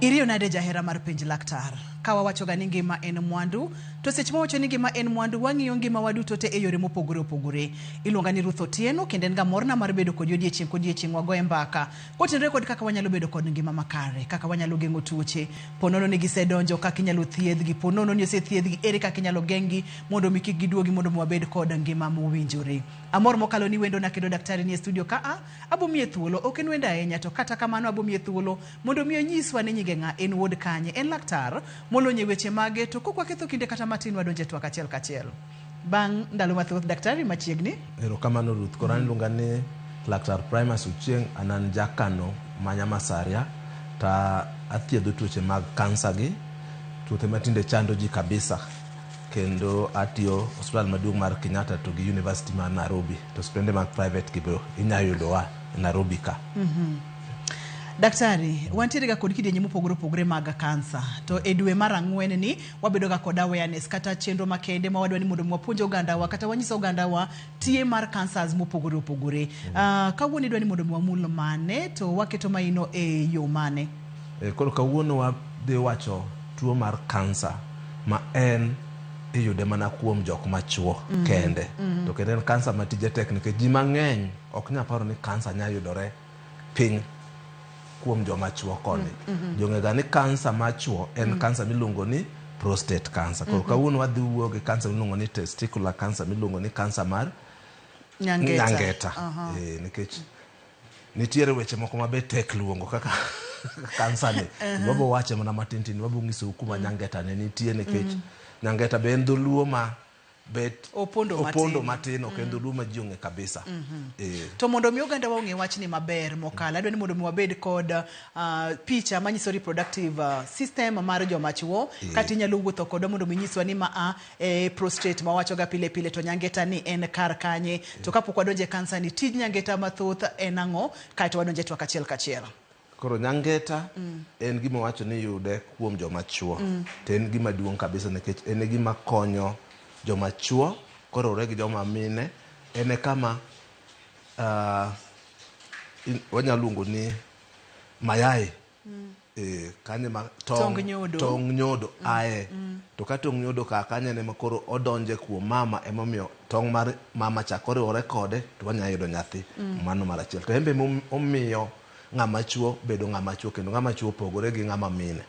Irio nade jahera mar penj laktar. Kawa wacho ga ni ngima en mwandu, to seche mawacho ni ngima en mwandu wang'iyo ngima waduto te e yore mopogore opogore. Iluonga ni Ruth Otieno kendo en ga morna mar bedo kod odiechieng' wagoye mbaka. Kotenore kod kaka wanyalo bedo kod ngima makare, kaka wanyalo geng'o tuoche, ponono ni gisedonjo, kaka inyalo thiedhgi, ponono ni osethiedhgi, ere kaka inyalo geng'gi mondo mi kik giduogi mondo wabed kod ngima mowinjore. Amor mokalo ni wendo na kendo daktari ni e studio ka abomiye thuolo, ok en wendo ahinya to kata kamano abomiye thuolo mondo mi onyiswa ni nyinge ng'a, en wuod kanye, en laktar molonye weche mage, to kokwa ketho kinde kata matin wadonje twak achiel kachiel. Bang' ndalo mathoth daktari machiegni. Erokamano Ruth, koran luonga ni laktar Primus Ochieng, anan jakano manya Masaria, ta athiedho tuoche mag kansa gi, tuoche matinde chando ji kabisa. Kendo atiyo hospital maduong' mar Kenyatta to gi University mar Nairobi, to hospitende mag private gibo inyayudowa Nairobi ka. Daktari, wantiere ga kod kidienje mopogore opogore mag kansa. To e dwe mar ang'wen ni wabedo ga kod awareness kata chenro makende ma wadwa ni mondo mwapuonjo ogandawa kata wanyiso ogandawa tie mar kansas mopogore opogore. Kawuono idwa ni mondo mwamul mane to waketo maino e yo mane? Koro kawuono wadhi wacho tuo mar kansa ma en iyude mana kuom jok machuo kende. To kendo en kansa matije tek nikech ji mang'eny ok nya paro ni kansa nya yudore piny kuom joma chuo koni. Jong'ega ni kansa machuo en kansa miluongo ni prostate cancer. Koro kawuono wadhi wuoyo gi kansa miluongo ni testicular cancer, miluongo ni kansa mar nyangeta. Nikech nitiere weche moko mabe tek luongo kaka kansa ni. Wabo wache mana matin, wabo ng'iso kuma nyangeta ne nitie nikech nyangeta be en dholuo ma bet opondo matin, ok en dholuo ma ji ong'e kabisa. To mondo mi oganda wa ong'e wachni maber mokalo, adwa ni mondo mi wabed kod picha manyiso reproductive system mar joma chuo, kata inyalo wuotho kodwa mondo mi nyiswa ni prostate ma wacho ga pile pile, to nyangeta ni en kar kanye, to kapok wadonje kansa ni tij nyangeta mathoth en ang'o, kaeto wadonje twak achiel kachiel. Koro nyangeta en gima wacho ni yude kuom joma chuo. To en gima duong' kabisa nikech en gima konyo joma chuo korore gi joma mine. En kama wanyalo luongo ni mayai kanye ma tong' nyodo ae. To ka tong' nyodo ka kanye ne makoro odonje kuom mama, emomiyo tong' mar mama cha koriwore kode to wanyalo yudo nyathi. Mano mar achiel. To embe omiyo ng'ama chuo bedo ng'ama chuo, kendo ng'ama chuo pogore gi ng'ama mine.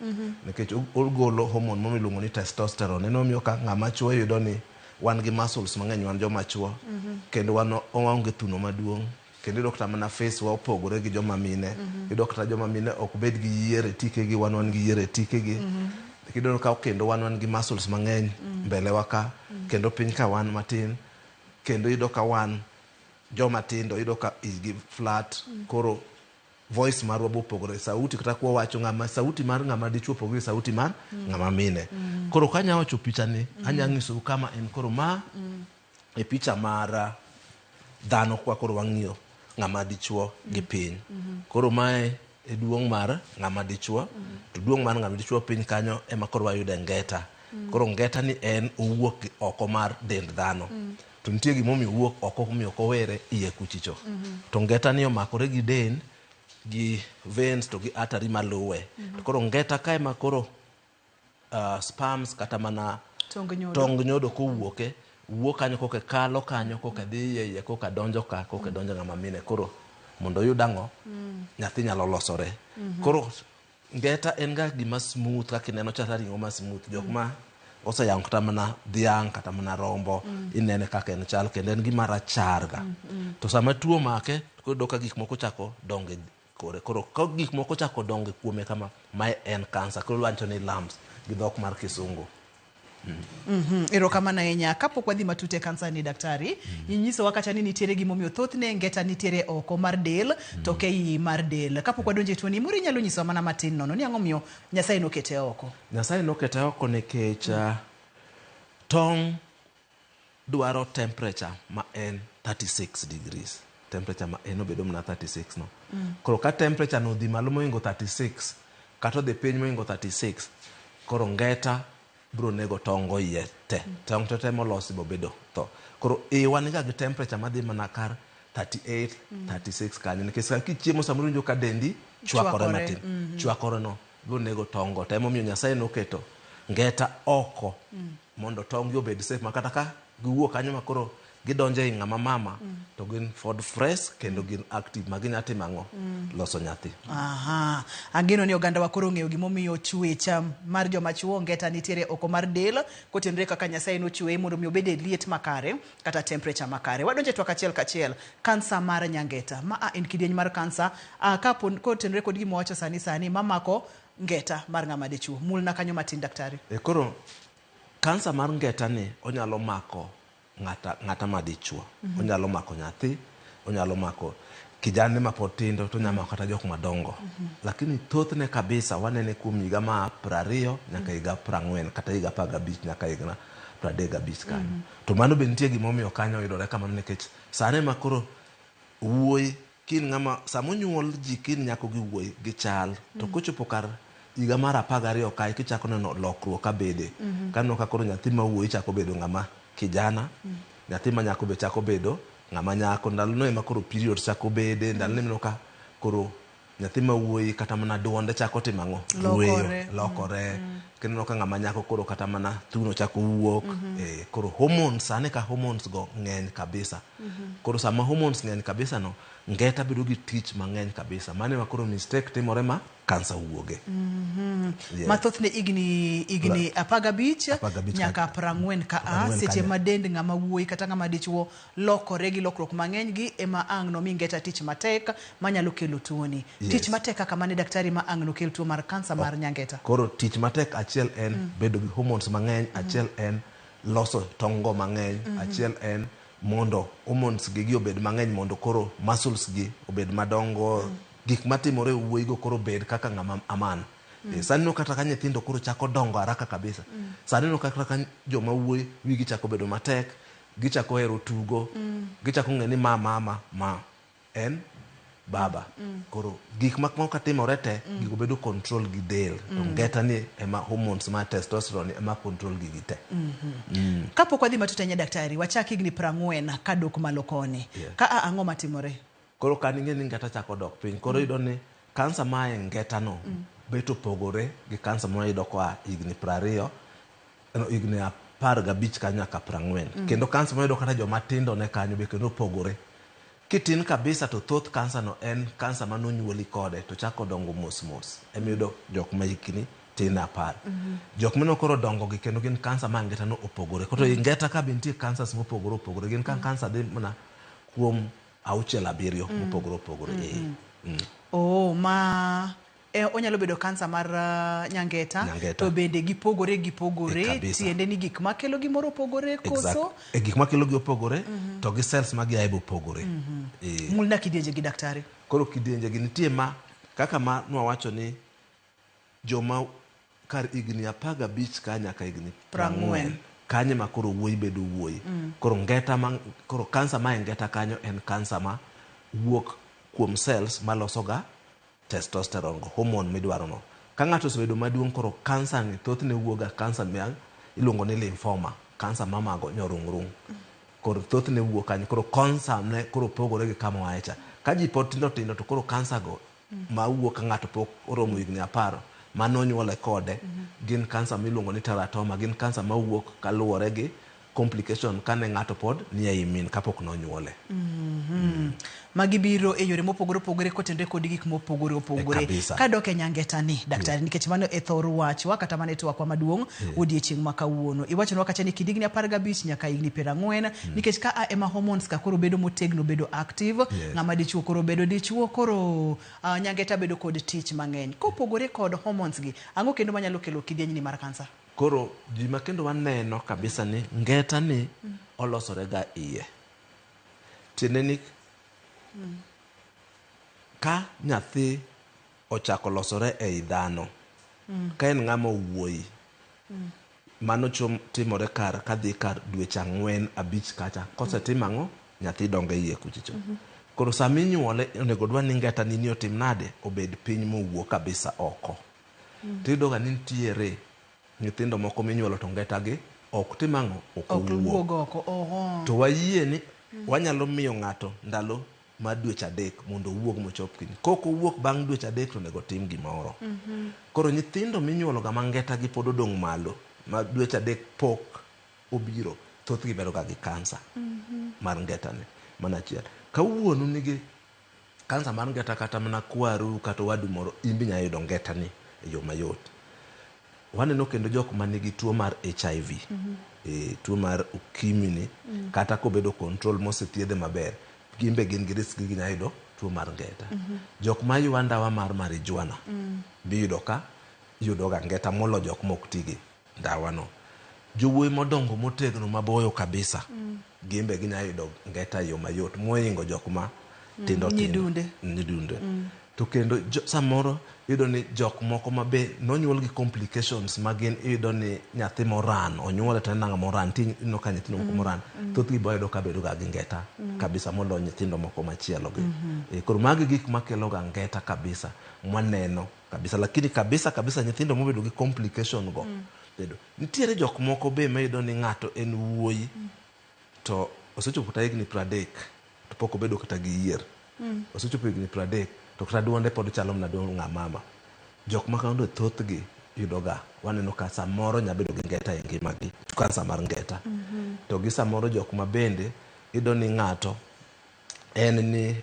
Nikech ogolo hormone miluongo ni testosterone. Eno miyo ka ng'ama chuo yudo ni wan gi muscles mang'eny, wan joma chuo, kendo wan onge thuno maduong', kendo iyudo kata mana face wa opogore gi joma mine. Iyudo kata joma mine ok bed gi yiere tikegi, wan gi yiere tikegi. Iyudo ka kendo wan gi muscles mang'eny mbele wa ka, kendo piny ka wan matin, kendo iyudo ka wan joma tindo, iyudo ka igi flat. Koro voice marwa bopogore, sauti kata kwa wacho sauti mar ng'ama dichuo pogore sauti mar ng'ama mine. Koro kanya wacho picha ni anya ng'iso kama en koro ma e picha mar dhano kwa koro wang'iyo ng'ama dichuo gi piny. Koro mae e duong' mar ng'ama dichuo, to duong' mar ng'ama dichuo piny kanyo ema koro wayude ngeta. Koro ngeta ni en owuok oko mar dend dhano. To nitie gimomiyo owuok oko omiyo ok owere iye kuchicho. To ngeta ni omakore gi dend gi veins to gi artery maluwe. To koro ngeta kae ma koro sperms kata mana tong' nyodo kowuoke, wuok kanyo koke kalo kanyo, koke dhi iye, koke donjo ka, koke donjo ng'ama mine. Koro mondo oyud ang'o, nyathi nyalo losore. Koro ngeta en ga gima smooth, kaka ineno chata ring'o ma smooth. Jok ma oseyang'o kata mana dhiang' kata mana rombo, inene kaka en chal, kendo en gima rachar ga. To sama tuo make, koro ka gik moko chako donge kore. Koro ka gik moko chako donge kuome kama, mae en kansa. Koro wancho ni lumps gi dhok mar kisungu. Erokamano ahinya. Kapok wadhi matut e kansa ni daktari, inyiso wakata ni nitiere gimomiyo thothne ngeta nitiere oko mar del to ke iyi mar del. Kapok wadonje tuo ni, moro inyalo nyiso mana matin nono ni ang'o miyo Nyasaye nokete oko? Nyasaye nokete oko nikech tong' dwaro temperature ma en 36 degrees. Temperature ma en obedo mana 36 no. Koro ka temperature no dhi malo moingo 36 kata odhi piny moingo 36, koro ngeta bro nego tong' iye te. Tong' te molosi bobedo to. Koro iwa niga gi temperature madhi mana kar 38, 36 kanyo. Nikech kichiemo samoro njo ka dendi chwakore matin. Chwakore no. gonego tongo to emomiyo Nyasaye noketo ngeta oko mondo tong obed safe makata ka giwuok kanyo makoro gidonje i ng'ama mama to gin fod fresh kendo gin active maginya timo ang'o loso nyathi. Aha, ageno ni oganda wa koro ng'eyo gimomiyo chwech mar joma chuo ngeta nitiere oko mar del kotenre kaka Nyasaye nochweye mondo mi obed e liet makare kata temperature makare. Wadonje twak achiel kachiel, kansa mar nyangeta. Ma en kidieny mar kansa kotenre kod gima wacho sani mamako ngeta mar ng'ama dichuo. Mulna kanyo matin daktari. Koro kansa mar ngeta ni onyalo mako ng'ata madichuo. Onyalo mako nyathi, onyalo mako kijana ma pod tindo, to nyalo mako kata jok madongo. Lakini thothne kabisa wanene kuom higa ma 20 nyaka higa 40 kata higa 15 nyaka higa 35 kanyo. To mano be nitie gimomiyo kanyo yudore kamano nikech sane makoro wuoyi kin ng'ama samonyuol ji kin nyako gi wuoyi gi chal to kochopo kar higa mar 12 kae kichako neno lokruok kabede. Kano ka koro nyathi ma wuoyi chako bedo ng'ama kijana, nyathi ma nyako be chako bedo ng'ama nyako. Ndalo no ema koro period chako bede, ndalo no ka koro nyathi ma wuoyi kata mana duonde chako timo ang'o, lokore. Kendo ka ng'ama nyako koro kata mana thuno chako wuok. Koro hormones sane ka hormones go ng'eny kabisa. Koro sama hormones ng'eny kabisa no ngeta bedo gi tich mang'eny kabisa. Mane ma koro mistake timore ma kansa wuoge. Mathothne igni 15 nyaka 40 ka seche ma dend ng'ama wuoyi kata ng'ama dichuo lokore gi lokruok mang'eny gi ema ang' no mi ngeta tich matek manyalo kelo tuoni. Tich matek kaka mane daktari ma ang' no kelo tuo mar kansa mar nyangeta. Koro tich matek achiel en bedo gi hormones mang'eny, achiel en loso tongo mang'eny, achiel en mondo hormones gi obed mang'eny mondo koro muscles gi obed madongo, gik matimore wuoyi go koro bed kaka ng'ama aman. Sani no kata ka nyithindo koro chako dongo haraka kabisa. Sani no kata ka joma wuoyi wigi chako bedo matek, gichako hero tugo, gichako ng'eni mama en baba. Koro gik moko timore te gigo bedo control gi del. To ngeta ni ema hormones ma testosterone ema control gi te. Kapok wadhi matutenya daktari, wachaki igni 40 kadok malo koni. Ka ang'o matimore? Koro kan ing'eni ngeta chako dok piny. Koro yudo ni kansa ma ngeta no beto pogore gi kansa ma yudo kwa igni 20, igni 15 kanyo nyaka 40. Kendo kansa ma yudo kata joma tindo ne kanyo be kendo pogore. Kitin kabisa to thoth kansa no en kansa ma nonyuoli kode to chako dongo mos. Emiyudo jok ma hikni tin 10. Jok mano koro dongo gi kendo gin kansa ma ngeta no opogore. Koro ngeta ka be nitie kansas mopogore gin kansa dhi mana kuom 6-7 mopogore. Onyalo bedo kansa mar nyangeta to bende gipogore tiende ni gik makelo gimoro opogore koso gik makelo gi opogore to gi cells ma giae opogore. Mulna kidienje gi daktari. Koro kidienje gi nitie ma kaka ma nwawacho ni joma kar igni 15 ka nyaka igni 40 kanye ma koro wuoyi bedo wuoyi. Koro ngeta koro kansa ma ngeta kanyo en kansa ma wuok kuom cells maloso ga testosterone go, hormone midwaro no. Ka ng'ato osebedo maduong' koro kansa ni thothne wuoga kansa ma iluongo ni lymphoma, kansa mamago nyorung'rung'. Koro thothne wuok kanyo. Koro kansa ne koro pogore gi kama waecha. Ka ji pod tindo to koro kansa go ma wuok ka ng'ato pok oromo higni 10 manonyuole kode gin kansa miluongo ni teratoma, gin kansa ma wuok kaluwore gi complication kane ng'ato pod ni ei min kapok nonyuole. Magibiro e yore mopogore kotende kod gik mopogore. Ka dok e nyangeta ni daktari, nikech mano e thor wachwa kata mane twakwa maduong' odiechieng' ma kawuono. Iwachonwa kacha ni kidigni 15 nyaka igni 40 nikech ka ema hormones ka koro bedo motegno, bedo active, ng'ama dichuo koro bedo dichuo, koro nyangeta bedo kod tich mang'eny. Kopogore kod hormones gi, ang'o kendo manyalo kelo kidieny ni mar kansa? Koro gima kendo waneno kabisa ni ngeta ni olosore ga iye. Tiende ni ka nyathi ochako losore ei dhano, ka en ng'ama wuoyi, mano timore kadhi kar dweche 4-5 kacha. Kosetim ang'o, nyathi dongo iye kuchicho. Koro sami nyuole onego dwa ni ngeta ni otim nade, obed piny mowuok kabisa oko. Tiyudo ga ni nitiere nyithindo moko minyuolo to ngeta gi ok tim ang'o, ok wuog oko. To wayie ni wanyalo miyo ng'ato ndalo mar dweche adek mondo owuog mochop kiny. Koko wuok bang' dweche adek to nego tim gimoro. Koro nyithindo minyuolo ga mangeta gi pod odong' malo ma dweche adek pok obiro, thoth gi bedo ga gi kansa mar ngeta ni. Mana achiel. Kawuono nigi kansa mar ngeta kata mana kwaru kata wadu moro, imbi nya yudo ngeta ni e yo mayot. Waneno kendo jok manigi tuo mar HIV, tuo mar ukimwi ni, kata kobedo control mosethiedhe maber, gimbe gin gi risk gi yudo tuo mar ngeta. Jok ma ywa ndawa mar marijuana biyudo ka yudo ga ngeta molo jok mok tigi ndawa no. Jowuoyi modongo motegno maboyo kabisa, gimbe ginya yudo ngeta yo mayot moingo jok ma tindo nyidunde. To kendo samoro yudo ni jok moko mabe nonyuol gi complications magin yudo ni nyathi moran onyuole to nanga moran tin no ka nyithindo moko moran, thoth gi boyo ka bedo ga gi ngeta kabisa molo nyithindo moko machielo gi. Koro magi gik makelo ga ngeta kabisa mwaneno kabisa, lakini kabisa nyithindo mobedo gi complication go bedo. Nitiere jok moko be mayudo ni ng'ato en wuoyi to osechopo ta higni 30 to pok obedo kata gi yier. Osechopo higni 30 to kata duonde pod chalo na duond ng'a mama. Jok ma kando thoth gi yudo ga, waneno ka samoro nya bedo gi ngeta e ngima gi, kansa mar ngeta. To gi samoro jok ma bende yudo ni ng'ato en ni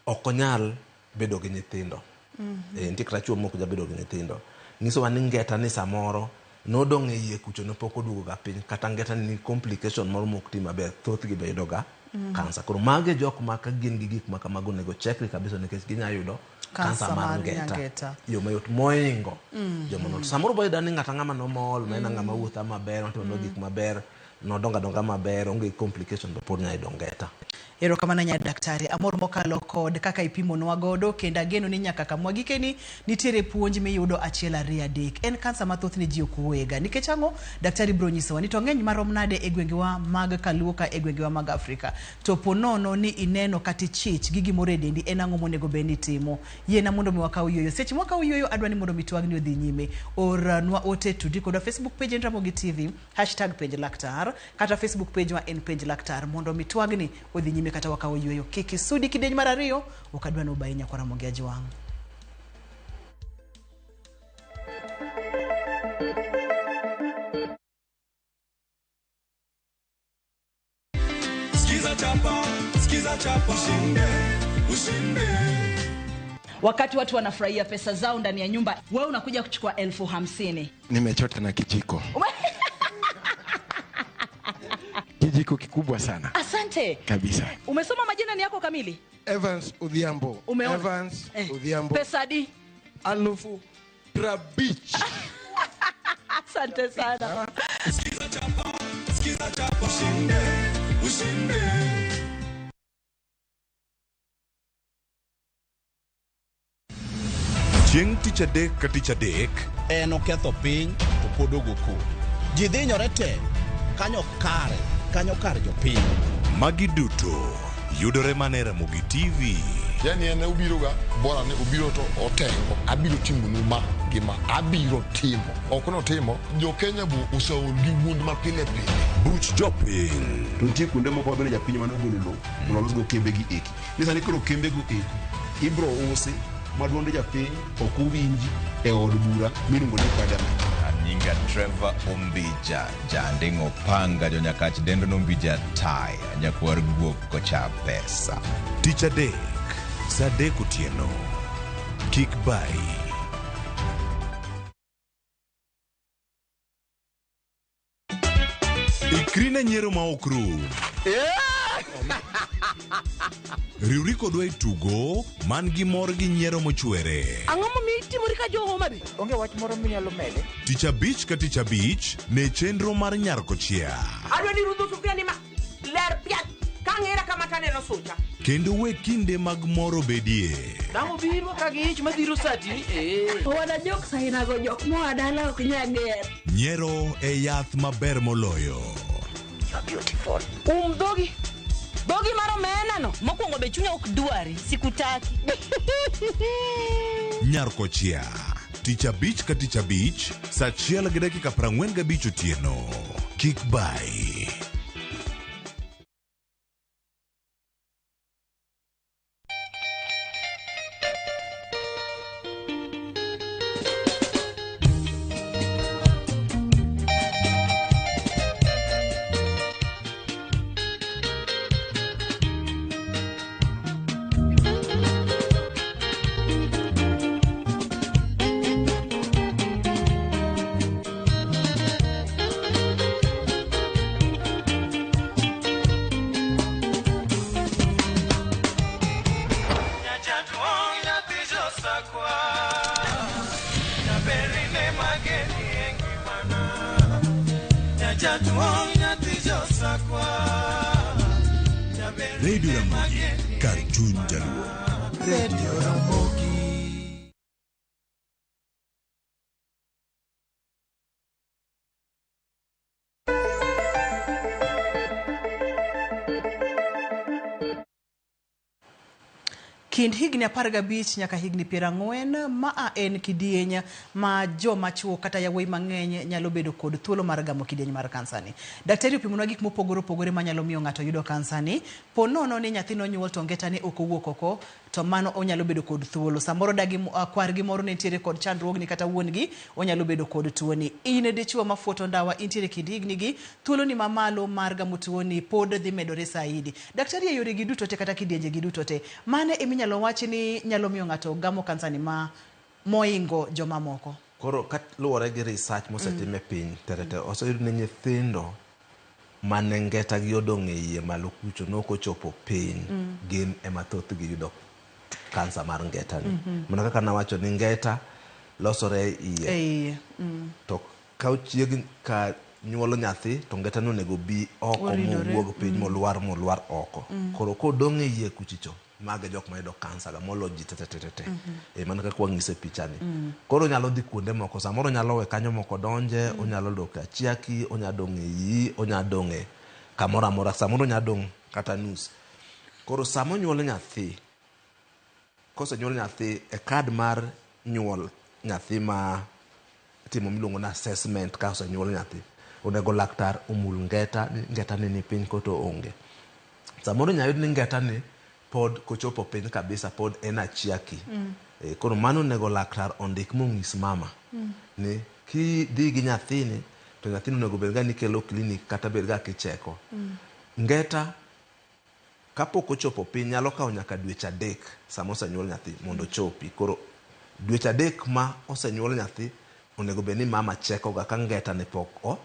okonyal bedo gi nyithindo. Nitie kata chuo moko ja bedo gi nyithindo. Nyiso wa ni ngeta ni samoro nodong' e iye kucho no pok oduogo ga piny, kata ngeta ni complication moro mok ti maber, thoth gi be yudo ga kansa. Koro mage jok ma ka gin gi gik ma kamago nego chekri kabisa nikech ginya yudo kansa mar ngeta yo mayot moingo jomono. Samoro boy dani ng'ata ng'ama nomol, mena ng'ama wuotha maber, otimo gik maber, nodonga maber, onge complication to pod nya yudo ngeta. Erokamano nya daktari amor mokalo kod kaka ipimonwa godo, kendo ageno ni nyaka kamwa gikeni nitiere puonj miyudo achiel ariyo adek. En kansa mathoth ne ji ok wuoyega nikech ang'o, daktari bro nyisowa ni to ng'eny marom nade e gwengewa mag Kaluo ka e gwengewa mag Afrika. To ponono ni ineno kati chich gi gimoro e dendi, en ang'o monego bed ni timo. Yiena mondo mi wakaw yueyo. Seche mwakaw yueyo adwani mondo mitwagni odhi nyime. Ornwa ote tudi kod Facebook page Ramogi TV #page laktar kata Facebook page wa en page laktar mondo mitwagni odhi nyime kata wakaw yueyo. Kiki sudi kideny mar ariyo okadwani obainya kwa Ramogi Ajwang'. Skiza chapa ushinde. Wakati watu wanafurahia pesa zao ndani ya nyumba, wewe unakuja kuchukua 50,000. Nimechota na kijiko. Kijiko kikubwa sana. Asante. Kabisa. Umesoma majina ni yako kamili? Evans Odhiambo. Evans Odhiambo. Pesa di? Alufu Prabich. Asante sana. Skiza chapa ushinde. Chieng' tich adek ka tich adek en oketho piny to pod ogoku. Ji dhinyore te kanyo kar jopiny. Magi duto yudore mana e Ramogi TV. Yani ene ubiro ga bora ne ubiro to otengo abiro timo numa gima abiro timo okono timo jo Kenya bu usaul gi wund ma pile Buch jopiny. To nitie kuonde moko bende japiny mane ogolo lowo mondo olosgo kembe gi eki. Nisani koro kembe go eki ibro usi maduonde japiny ok owinji e od bura miluongo ni Parliament. Nyinga Trevor Ombija, Janding Opanga, Jonyakach Dendo Nombija Tai, Nyakwar Guok Kocha Pesa. Tich adek, sa adek otieno. Kik bai. Ikri na nyiero ma ok rum. Riwri kodwa e tugo man gi mor gi nyiero mochwere. Ang'o momiyo itimori ka jo Homa Bay? Onge wach moro minyalo mede. Tich abich ka tich abich ne chenro mar Nyarkochia. Adwani rudho sufria ni ma ler piat kang'era kama taneno sucha. Kendo we kinde mag moro bedie. Damo biro ka gi ich madhiro sati. Wana jok sainago jok moa dala ok nyager. Nyiero e yath maber moloyo. You're beautiful. Dogi maro mena no. Mokwongo be chunya ok dwari, sikutaki. Nyarkochia. Tich abich ka tich abich, saa 1:45 otieno. Kik bai. Radio Ramogi, Cartoon Jaluo. Radio Ramogi. Kind higni 15 nyaka higni 40 ma en kidieny ma joma chuo kata yawuoyi mang'eny nyalo bedo kod thuolo mar gamo kidieny mar kansa ni. Daktari opimonwa gik mopogore opogore manyalo miyo ng'ato yudo kansa ni. Po nono ni nyathino nyuol to ngeta ne ok owuok oko, to mano onyalo bedo kod thuolo. Samoro dagi kwargi moro ne nitiere kod chandruogni kata wuongi onyalo bedo kod tuoni. In dichuo ma fuoto ndawa intiere kind higni gi, thuolo ni mamalo mar gamo tuoni pod dhi medore saidi. Daktari yore gi duto te kata kidienje gi duto te, mane nyalo wachi ni nyalo miyo ng'ato gamo kansa ni ma moingo joma moko. Koro kat luwore gi research mosetime piny terete oseyudo ni nyithindo mane ngeta gi odong' e iye malo kucho noko chopo piny gin ema thoth gi yudo kansa mar ngeta ni. Mana kaka nawacho ni ngeta losore iye. To ka ochiegni ka nyuolo nyathi to ngeta no nego bi oko mowuog piny molwar oko. Koro kodong' e iye kuchicho maga jok ma yudo kansa ga molo ji tetetetete mana kaka wang'ise picha ni. Koro nyalo dhi kuonde moko, samoro nyalo we kanyo moko donje, onyalo dok achiaki, onyalo dong' e iyi, onyalo dong' e kamoro amora, samoro nyalo dong' kata nus. Koro samo nyuolo nyathi, kosenyuol nyathi e kad mar nyuol nyathi ma timo miluongo na assessment ka osenyuol nyathi, onego laktar omul ngeta ni piny koto onge. Samoro nyalo yud ni ngeta ni pod kochopo piny kabisa pod en achiaki. Koro mano nego laktar ondik mong'is mama ni kidhi gi nyathini to nyathino nego bedga ni kelo klinik kata bedga kicheko. Ngeta kapok ochopo piny nyalo kawo nyaka dweche 3 sama osenyuol nyathi mondo chopi. Koro dweche 3 ma osenyuol nyathi onego bed ni mama cheko ga ka ngeta ne pok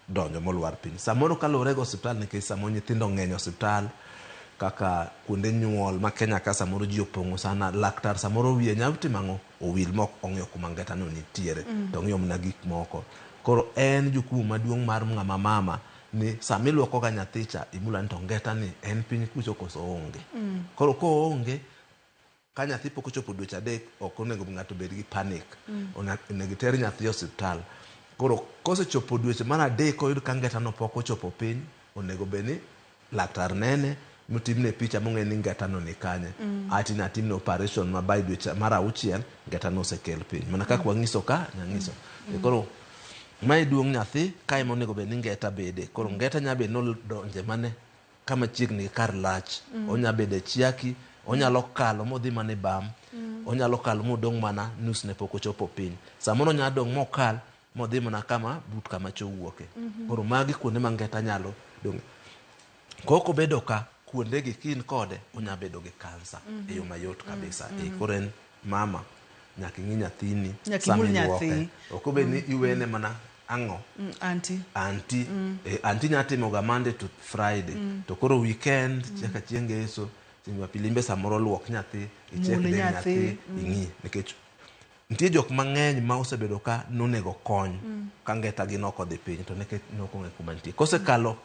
donjo molwar piny. Samoro kalore go osiptal nikech samo nyithindo ng'eny osiptal kaka kuonde nyuol ma Kenya ka samoro ji opong'o sana, laktar samoro wiye nyalo timo ang'o owil mok ong'eyo kuma ngeta no nitiere to ong'eyo mana gik moko. Koro en jukumu maduong' mar ng'ama mama ni sama iluoko ga nyathi cha imula ni to ngeta ni en piny kucho koso onge. Koro ko onge ka nyathi pok ochopo dweche 3 ok onego ng'ato bed gi panic, onego ter nyathi osiptal. Koro kosechopo dweche mar 3 oyud ka ngeta no pok ochopo piny, onego bed ni laktar nene mutimne picha mong'e ni ngeta no ni kanye. Ati na timne operation ma by dweche mar 6 ngeta no osekel piny. Mana kaka wang'iso ka nyangiso. Koro mai duong' nyathi ka ema onego bed ni ngeta bede. Koro ngeta nya bed no donje mane kama chiegni kar lach, onya bede chiaki, onyalo kalo modhi mane bam, onyalo kalo modong' mana nus ne pok ochopo piny. Samoro nya dong' mokal modhi mana kama but kama chowuoke. Koro magi kuonde ma ngeta nyalo dong'. Koko bedo ka kuonde gi kin kode onya bedo gi kansa e yo mayot kabisa. Koro en mama nyaka ng'i nyathini sama iluoke. Ok obed ni iwene mana ang'o anti nyatimo ga Monday to Friday to koro weekend chaka chieng' ngeso Jumapili samoro luok nyathi ichek de nyathi ing'i nikech nitie jok mang'eny ma osebedo ka nonego kony ka ngeta gi noko dhi piny to nikech noko ng'e kuma nitie. Kosekalo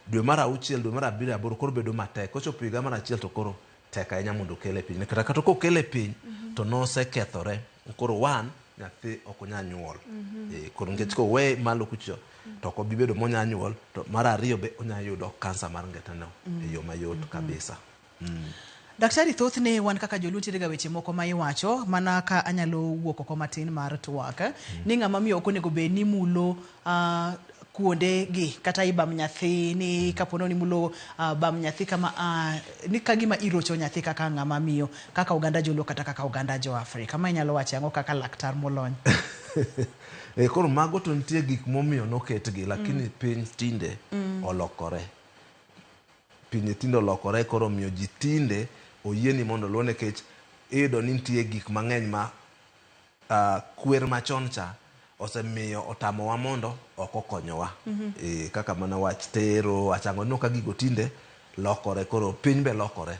dwe mar 6 dwe mar 7 8 koro bedo matek. Kochopo higa mar 1 to koro tek ahinya mondo kele piny. Kata to kokele piny to nosekethore. Koro nyathi ok onya nyuol. Koro nikech ko we malo kucho to ok obi bedo monya nyuol to mar 2 be onya yudo kansa mar ngeta no e yo mayot kabisa. Daktari, thothne wan kaka joluti ga weche moko ma iwacho mana ka anyalo wuok oko matin mar twak ni ng'ama miyo ok onego bed ni mulo kuonde gi kata ibam nyathi ni kapono ni mulo bam nyathi kama ni kagima irocho nyathi kaka ng'ama miyo kaka Uganda jolo kata kaka Uganda jo Afrika. Ma inyalo wacho ang'o kaka laktar molony? Koro mago to nitie gik momiyo noketgi lakini piny tinde olokore. Piny tinde olokore koro miyo ji tinde oyieni mondo luone kech iyudo ni nitie gik mang'eny ma kwer machon cha osemiyo otamowa mondo ok okonyowa. Kaka mana wach tero wachango no ka gigo tinde lokore, koro piny be lokore.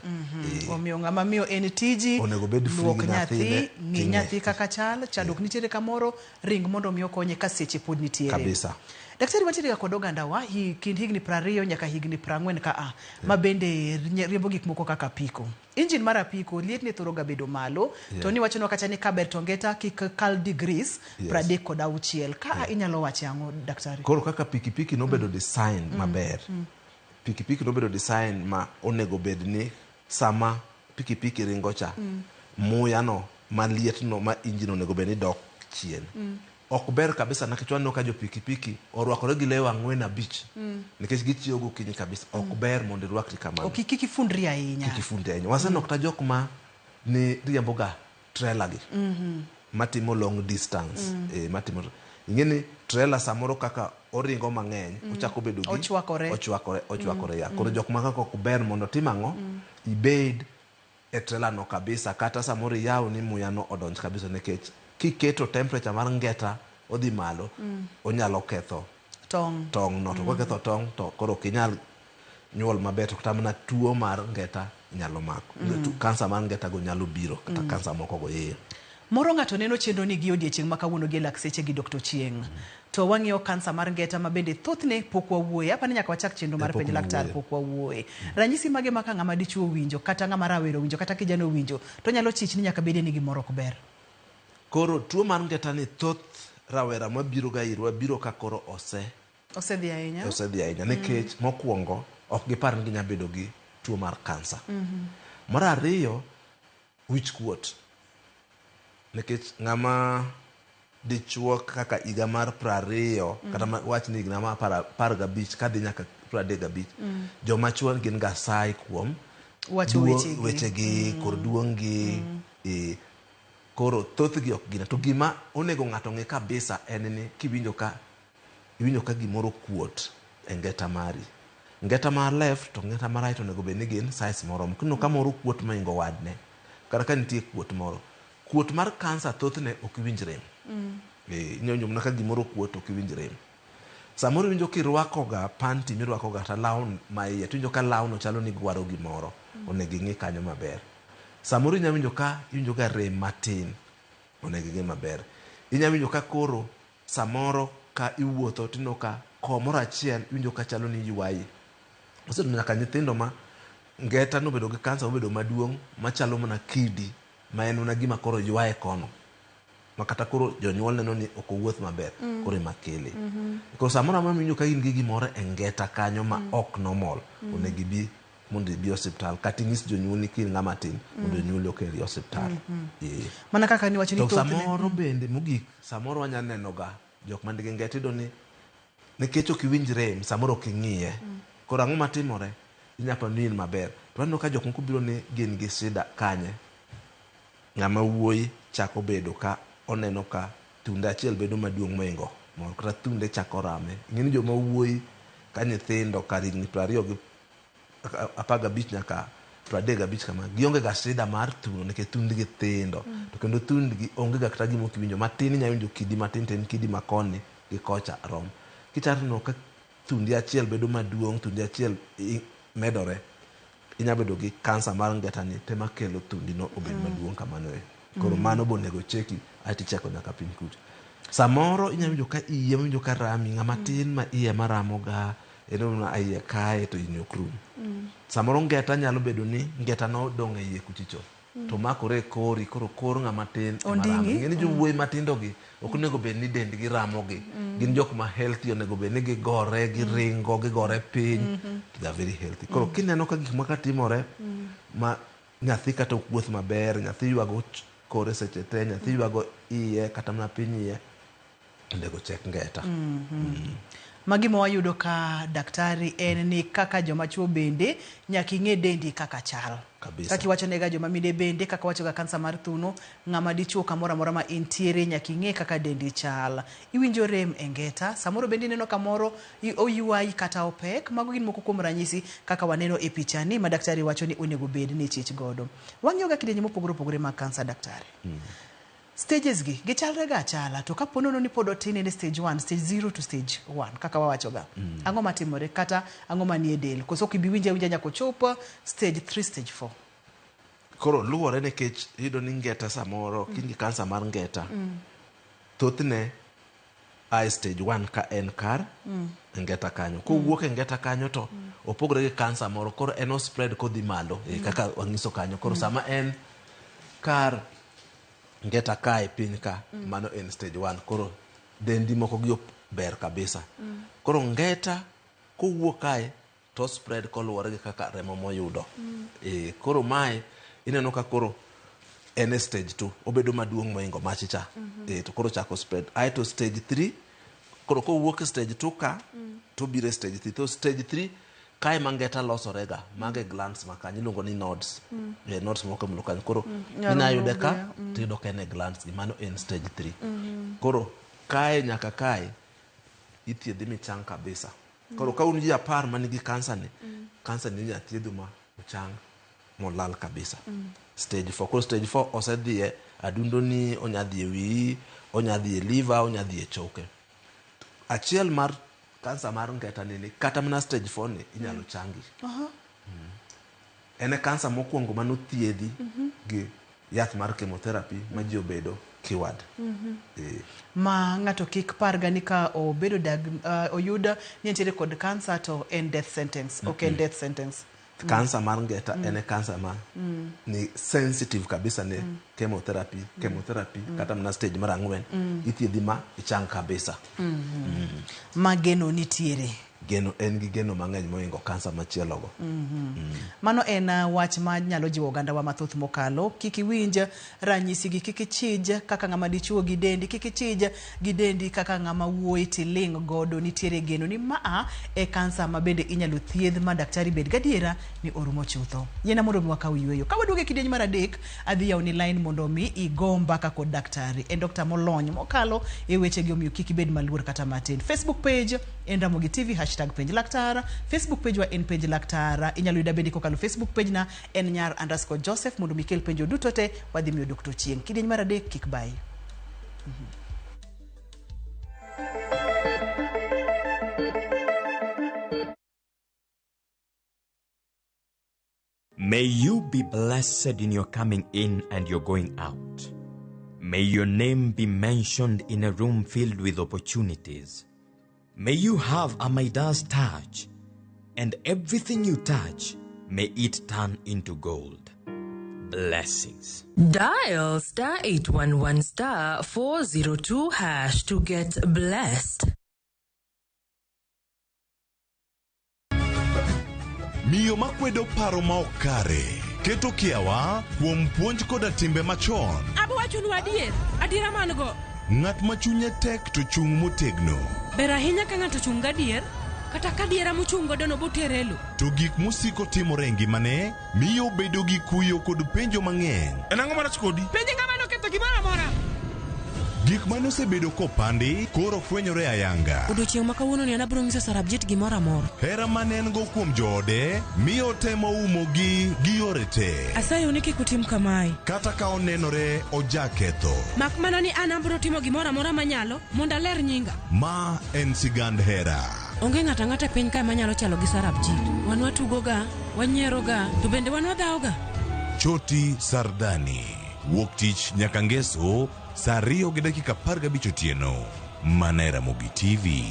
Omiyo ng'ama miyo en tiji, luok nyathi, ng'i nyathi kaka chal, chandruok nitiere kamoro, ring mondo miyo konye ka seche pod nitiere. Kabisa. Daktari wantiere kod oganda wa kind higni 20 nyaka higni 40 ka ma bende riembo gik moko kaka apiko. Engine mar apiko liet ne thoro ga bedo malo, to ni wachono kacha ni kaber tongeta kik kal degrees 36 ka inyalo wache ang'o daktari? Koro kaka pikipiki nobedo design maber. Pikipiki nobedo design ma onego bed ni sama pikipiki ringo cha muya no maliet no ma engine onego bed ni dok chien. Ok ber kabisa na kichwano ka jo pikipiki orwakore gi lewa 4-5 nikech gichiyo gokinyi kabisa. Ok ber mondo irwakri kamano. Ok kikifundri ahinya. Kikifundri ahinya. Wasenok ta jok ma ni riembo ga trailer gi. Matimo long distance. Matimo ingeni trailer samoro kaka oringo mang'eny ochako bedo gi ochwakore ya. Koro jok ma kaka ok ber mondo timang'o ibed e trailer no kabisa, kata samoro yaw ni muya no odonj kabisa nikech kiketo temperature mar ngeta odhi malo onyalo ketho tong no, to ketho tong to koro kinyal nyuol maber, to kata mana tuo mar ngeta nyalo mako. Kansa mar ngeta go nyalo biro, kata kansa moko go yeye. Moro ng'ato neno chenro ni gi odiechieng' ma kawuono gi lak seche gi Dr. Chieng. To wang'iyo kansa mar ngeta ma bende thothne pok wawuoye. Apa ni nyaka wachak chenro mar penj laktar pok wawuoye. Ranyisi mage ma ka ng'ama dichuo winjo kata ng'ama rawero winjo kata kijana winjo to nyalo chich ni nyaka bede ni gimoro ok ber. Koro tuo mar ngeta ni thoth rawera mabiro ga irwa biro ka koro osedhi ahinya nikech mokwongo ok gipar ni ginya bedo gi tuo mar kansa. Mar ariyo wich kuot, nikech ng'ama dichuo kaka higa mar 20 kata wach ni ng'ama 15 kadhi nyaka 35 joma chuo gin ga sai kuom wechegi kod duong'gi. Koro thoth gi ok gina. To gima onego ng'ato ng'e kabisa en ni iwinjo ka gimoro kuot e ngeta mari. Ngeta mar left to ngeta mar right onego bed ni gin size moro. Kino ka moro kuot maingo wadne. Kata ka nitie kuot moro. Kuot mar kansa thothne ok winj rem. Inyonyo mana ka gimoro kuot ok winj rem. Samoro winjo kirwako ga panty mirwako ga ta law ma iye. Winjo ka law no chalo ni gwaro gimoro. Onego ing'i kanyo maber. Samoro inyawinjo ka iwinjo ga rem matin. Onego ing'i maber. Inyawinjo ka koro samoro ka iwuotho tino ka komoro achiel iwinjo ka chalo ni yuayi. Osedo nyaka nyithindo ma ngeta no bedo gi kansa obedo maduong' machalo mana kidi ma en una gima koro yuaye kono. Makata koro jonyuol neno ni ok owuoth maber koro makele. Koro samoro ma minyo ka in gi gimoro e ngeta kanyo ma ok normal onego ibi mondo ibi hospital, kata ing'is jonyuol ni kin ng'ama tin mondo jonyuol okeri hospital. Mana kaka ni wacho ni to samoro bende mogik samoro wanya neno ga jok man gi ngeta ido ni nikech ok iwinj rem samoro ok ing'iye. Koro ang'o matimore inyapa nin maber. To aneno ka jok moko biro ni gin gi shida kanye. Ng'ama wuoyi chako bedo ka oneno ka tunde achiel bedo maduong' moingo moro kata tunde chako rame. Ng'eni joma wuoyi ka nyithindo ka higni 15 nyaka 35 kama gionge ga shida mar thuno nikech tundgi thindo. To kendo tundgi onge ga kata gima kiwinjo matin inya winjo kidi matin ten kidi makoni gi kocha rom. Kichano ka tundi achiel bedo maduong' tundi achiel medore inya bedo gi kansa mar ngeta ni tema kelo tundi no obed maduong' kamano. Koro mano bonego cheki ati cheko nyaka piny kucho. Samoro inya winjo ka iye winjo ka rami ng'ama tin ma iye maramo ga eno na iye kae to inyo krum. Samoro ngeta nyalo bedo ni ngeta no dong' e iye kuchicho. To makore kori koro kor ng'ama tin maramo. Ng'eni jowuoyi matindo gi ok onego bed ni dendgi ramo gi. Gin jok ma healthy onego bed ni gigore giringo gigore piny. They are very healthy. Koro kineno ka gik maka timore ma nyathi kata wuoth maber, nyathi yuago kore seche te, nyathi yuago iye kata mana piny iye, onego chek ngeta. Magi ma wayudo ka daktari en ni kaka joma chuo bende nyaka ing'e dendi kaka chal. Kaki wacho nega joma mine bende kaka wacho ga kansa mar thuno ng'ama dichuo kamoro amora ma intiere nyaka ing'e kaka dendi chal. Iwinjo rem e ngeta, samoro bende neno kamoro oyuayi kata opek. Mago gin moko kuom ranyisi kaka waneno e picha ni ma daktari wacho ni onego bed ni chich godo. Wang'iyo ga kidienje mopogore opogore mag kansa daktari. stages gi chalre ga chala to kapo nono ni pod otin ne stage 1, stage 0 to stage 1 kaka wawachoga. Ang'o matimore kata ang'o manie del koso kibiwinja nyako chopo stage 3 stage 4. Koro luwore nikech yudo ni ngeta samoro kingi kansa mar ngeta. Thothne ai stage 1 ka en kar ngeta kanyo. Ko wuok ngeta kanyo to opogore gi kansa moro koro eno spread kodhi malo kaka wangiso kanyo. Koro sama en kar ngeta kae piny ka mano en stage 1 koro dendi moko gi ber kabisa. Koro ngeta kowuok kae to spread koluwore gi kaka remo moyudo. Koro mae ineno ka koro en stage 2 obedo maduong' moingo machicha. To koro chako spread. Ai to stage 3 koro kowuok stage 2 ka to bire stage 3. To stage 3 kae mangeta losorega mage glands makanya iluongo ni nodes. Nodes moko mlo kanyo koro inayude ka tido kene glands mano en stage 3. Koro kae nyaka kae ithiedhi michang kabisa. Koro ka un ji 10 manigi kansa ni nya thiedho ma ochang molal kabisa. Stage 4 koro stage 4 osedhie adundo ni onyadhie wi onyadhie liver onyadhie choke. Achiel mar kansa mar ngeta nini kata mana stage 4 ni inyalo changi. Ene kansa mokwongo mano thiedhi gi yath mar chemotherapy ma ji obedo kiwad. Ma ng'ato kik parga ni ka obedo oyuda ni nitiere kod kansa to en death sentence. Ok en death sentence. Kansa mar ngeta ene kansa ma ni sensitive kabisa ne chemotherapy kata mana stage mar 4 ithiedhi ma ichang kabisa. Ma geno nitiere. Geno en gi geno mang'eny moingo kansa machielogo. Mano en wach ma nyalo jiwo oganda wa mathoth mokalo. Kik iwinj ranyisi gi kik ichij kaka ng'ama dichuo gi dendi, kik ichij gi dendi kaka ng'ama wuoyi tiling godo. Nitiere geno ni maa e kansa ma bende inyalo thiedh ma daktari bed gadiera ni orumo chutho. Yena mondo mwaka uyweyo. Ka waduoge kidieny mar adek adhi yaw ni line mondo mi igo mbaka kod daktari. En Dr. Molony mokalo e weche gi omiyo kik ibed maluor kata matin. Facebook page en Ramogi TV #penj Laktar. Facebook page wa en penj Laktar. Inyalo yuda bende kokalo Facebook page na en Nyar_Joseph mondo mikel penjo dutote wadhi miyo Dr. Chieng. Kidieny mar adek kik bai. May you be blessed in your coming in and your going out. May your name be mentioned in a room filled with opportunities. May you have a Midas touch, and everything you touch, may it turn into gold. Blessings. Dial *811*402# to get blessed. Miyo makwedo paro ma okare keto kiawa kuom puonj koda timbe machon. Abwachonu adiera mango. Ng'at ma chunye tek to chung motegno. Ber ahinya ka ng'ato chung gadier kata ka diera mochung godo no boterelo. To gik musiko timore e ngimane miyo bedo gi kuyo kod penjo mang'eny. En ang'o marach kodi? Penjo ng'ama noketho gimoro amora. Gik mane osebedo kopandi koro fwenyore ayanga. Odiochieng' ma kawuono ni anabiro nyiso Sarabjit gimoro amora. Hera mane en go kuom joode miyo temo umogi gi yore te. Asayo ni kik utim kamae. Kata ka onenore ojaketho. Mak mana ni an abiro timo gimoro amora manyalo mondo aler nyinga. Ma en sigand hera. Onge ng'ata ng'ata piny kae manyalo chalo gi Sarabjit. Wan watugoga, wanyieroga, to bende wan wadhaoga. Choti Sardani. Wuok tich nyaka ngeso saa 2:15 otieno. Mana e Ramogi TV.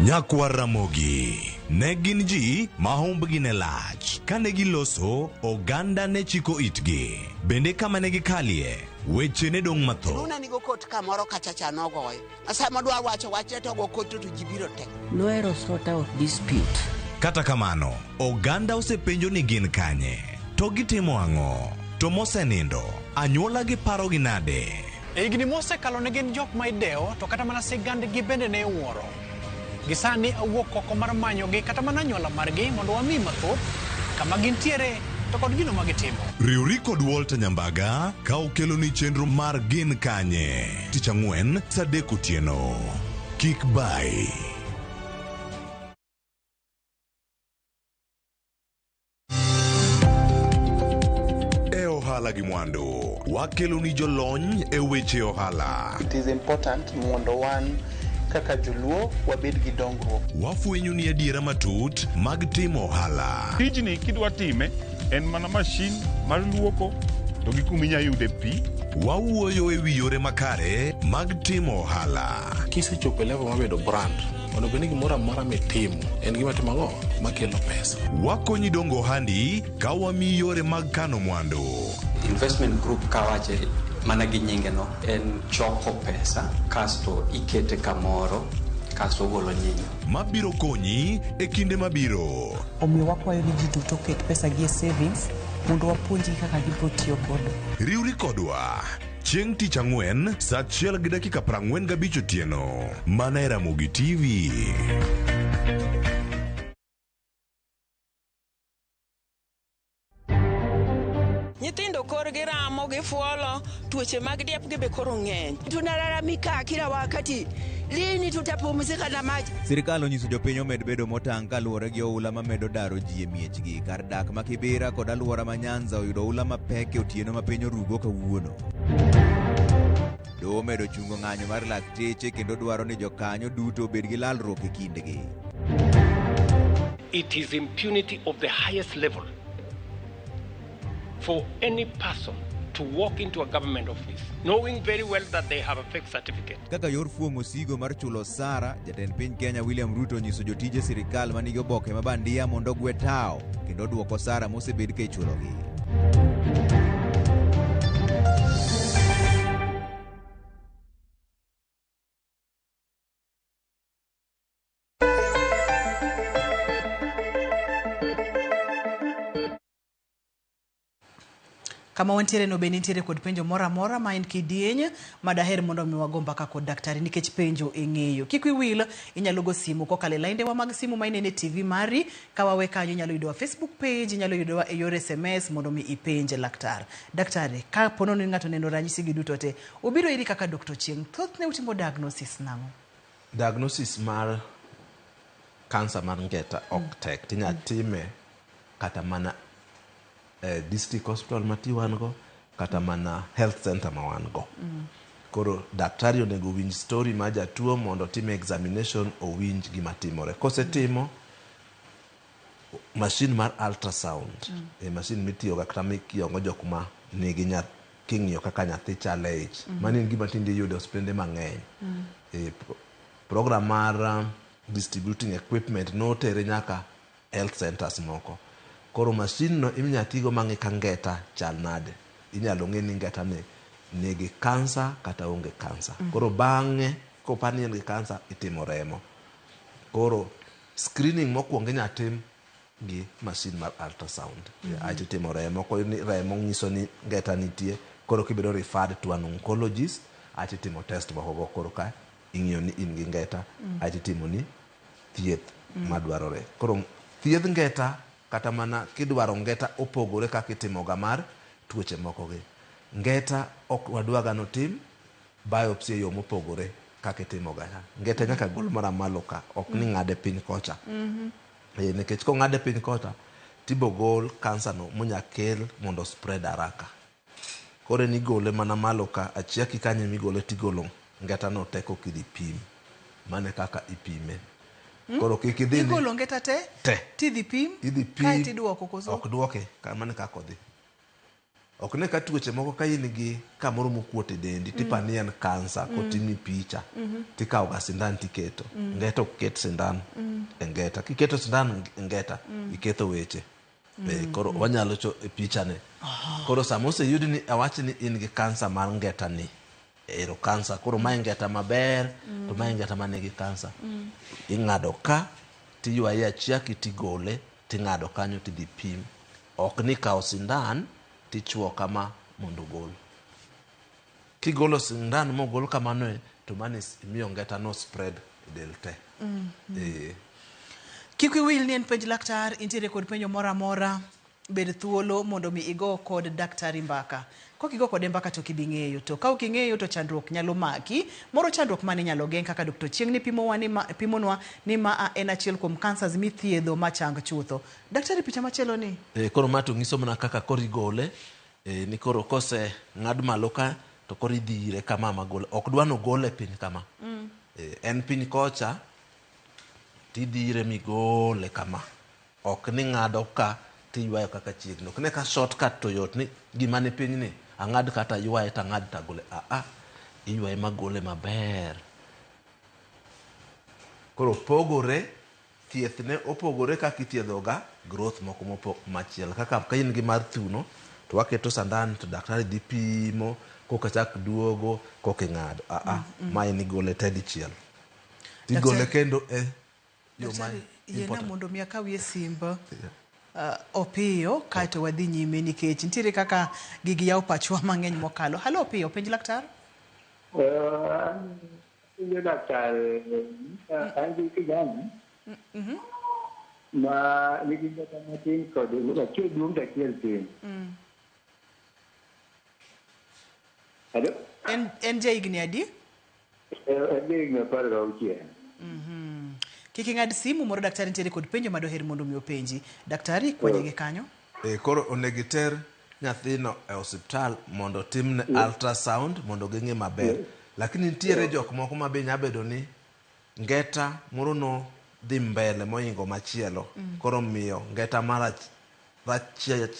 Nyakwa Ramogi ne gin ji ma humbgi ne lach. Kane giloso, oganda ne chiko itgi. Bende kama ne gikalie, weche ne dong' matho. Nuna nigo kot kamoro kachacha nogoyo. Asa madwa wacho wache to go kot to jibiro tek. Luero sort out dispute. Kata kamano, oganda osepenjo ni gin kanye. To gitimo ang'o? To mosenindo, anyuola gi paro gi nade? Higni mosekalo ne gin jok ma ideo, to kata mana sigand gi bende ne wuoro. Gisani awuok oko mar manyo gi kata mana anyuola margi mondo wami mathoth kama gintiere to kod gino ma gitimo. Riuri kod Walter Nyambaga ka okelo ni chenro mar gin kanye. Tich Ang'wen saa 3 otieno. Kik bai. ohala gi mwandu. Wakelo ni jolony e weche ohala. It is important mondo wan kaka joluo wabed gi dongruok. Wafwenyo ni adiera matut mag timo ohala. Tijni kidwa time en mana mashin mar luoko to gi kuminya yude pi. Wawuoyo e wi yore makare mag timo ohala. Kisechopo level mabedo brand, ono bende gimoro amora mitimo en gima timo ang'o makelo pesa. Wakonyi dongo ohandi ka wamiyi yore mag kano mwandu. Investment group kawache mana gi nyingeno en choko pesa kasto ikete kamoro kasto golo nyinyo. Mabiro konyi e kinde mabiro. Omiyo wakwayo ni ji duto ket pesa gi e savings mondo wapuonji kaka gibiro tiyo kodo. Riwri kodwa chieng' tich ang'wen saa 1:45 otieno mana e Ramogi TV. Nyithindo korgi ramo gi fuolo, tuoche mag diep gi be koro ng'eny. Tunalalamika kila wakati, lini tutapumzika na maji? Sirikal onyiso jopiny omed bedo motang' kaluwore gi oula mamedo daro ji e miechgi. Kar dak ma Kibera kod alwora ma Nyanza oyudo oula mapek e otieno ma piny orugo kawuono. Doho medo chungo ng'anyo mar lakteche kendo dwaro ni jokanyo duto obed gi lalruok e kindgi. It is impunity of the highest level for any person to walk into a government office knowing very well that they have a fake certificate. Kaka yor fuomo sigo mar chulo osara, jatend piny Kenya William Ruto nyiso jotije sirikal manigi oboke mabandia mondo gwe tao kendo duoko osara mosebed ka ichulogi. Kama wantiere no benitiere kod penjo mora mora ma en kidieny madaher mondo mi wagomba ka kod daktari nikech penjo eng'eyo. Kik wiwil inyalo go simu kokale lainde wa mag simu ma inene TV mari ka wawe kanyo inyalo yudo wa Facebook page inyalo yudo wa e yor SMS mondo mi ipenje laktar. Daktari ka pono ni ng'ato neno ranyisi gi duto te obiro iri kaka Dr. Chieng thoth ne utimo diagnosis nango. Diagnosis mar cancer mar ngeta ok tek tinya time kata mana district hospital mati wango kata mana health center ma wango. Koro daktari onego winj story ma jatuo mondo time examination o winj gima timore. Kose timo machine mar ultrasound machine mitiyo kata mikiongo jokma nigi king'iyo kaka nyathi chale ich mani gima tinde yudo hospitende mang'eny. Program mar distributing equipment no tere nyaka health centers moko. Koro machine no iminya tigo mang'e ka ngeta chal nade. Inyalo ng'e ni ngeta ne nigi cancer kata onge cancer. Koro bang'e kopani en gi cancer itimo remo. Koro screening mokwongo inya tim gi machine mar ultrasound. Aito timo remo ko ni remo nyiso ni ngeta nitie. Koro kibedo referred to an oncologist aito timo test moko koro ka ing'iyo ni in gi ngeta aito timo ni thieth madwarore. Koro thieth ngeta kata mana kidwaro ngeta opogore kaka itimo ga mar tuoche moko gi. Ngeta ok wadwaga no tim biopsy yo mopogore kaka itimo ga. Ngeta nyaka gol mara malo ka ok ni ng'ade piny kocha. Nikech ko ng'ade piny kocha tibo gol cancer no munya kel mondo spread haraka. Kore ni gole mana malo ka achiaki kanye migole tigolo ngeta no teko kidhi pim. Mane kaka ipime. Koro kikidhi ni igolo ngeta te tidhi pim kai tidwoko koso ok duoke kamane kako dhi. Ok ne ka tuoche moko ka in gi kamoro mokuot e dendi tipani en cancer kotimi picha tikawo ga sindan tiketo ngeta ok ket sindan e ngeta kiketo sindan e ngeta iketho weche. Koro wanyalo cho e picha ne. Koro samose yudi ni awachi ni in gi cancer mar ngeta ni ero cancer koro ma ngeta maber to ma ngeta manigi cancer ing'ado ka tiywaye achiaki tigole ting'ado kanyo tidhi pim. Ok ni kawo sindan tichuo kama mondo gol. Kigolo sindan mogol kamano to manis imiyo ngeta no spread del te. Kik wiwil ni en penj laktar intiere kod penjo mora mora bed thuolo mondo mi igo kod daktari mbaka. Kokigo kode mbaka to kibing'eyo to ka uking'eyo to chandruok nyalo maki. Moro chandruok mane nyalo geng' kaka Dr. Chieng ni pimonwa ni ma en achiel kuom cancers mithiedho machang chutho. Daktari picha machielo ni. Koro mato ngiso mana kaka korigole ni koro kose ng'ad malo ka to koro idhire kama magole ok dwa no gole piny kama en piny kocha tidhire migole kama ok ni ng'ado ka tiywayo kaka chiegni ok ne ka shortcut to yot ni gima ni piny ni ang'ad kata ywaye tang'ad tagole iywaye magole maber. Koro pogore thieth ne opogore kaka ithiedhoga growth moko machielo kaka ka in gi mar thuno to waketo sandan to daktari dhi pimo koka chak duogo koka ng'ado ma en igole tedichiel igole kendo yo ma yena mondo mi akawie simb Opiyo kato wadhi nyime nikech nitiere kaka gigi yaw pachwa mang'eny mokalo. Halo Opiyo, penj laktar. Penjo daktar, an gi kijana ma nigi ng'ata matin kod achiel duong' achiel tin. Halo? En jahigni adi? En jahigni 16. Kik ing'ad simu moro daktari nitiere kod penjo madoher mondo mi openji. Daktari kwenyege kanyo. Koro onego iter nyathino e osiptal mondo timne ultrasound mondo ging'e maber. Lakini nitiere jok moko ma be nyabedo ni ngeta moro no dhi mbele moingo machielo. Koro miyo ngeta rachiech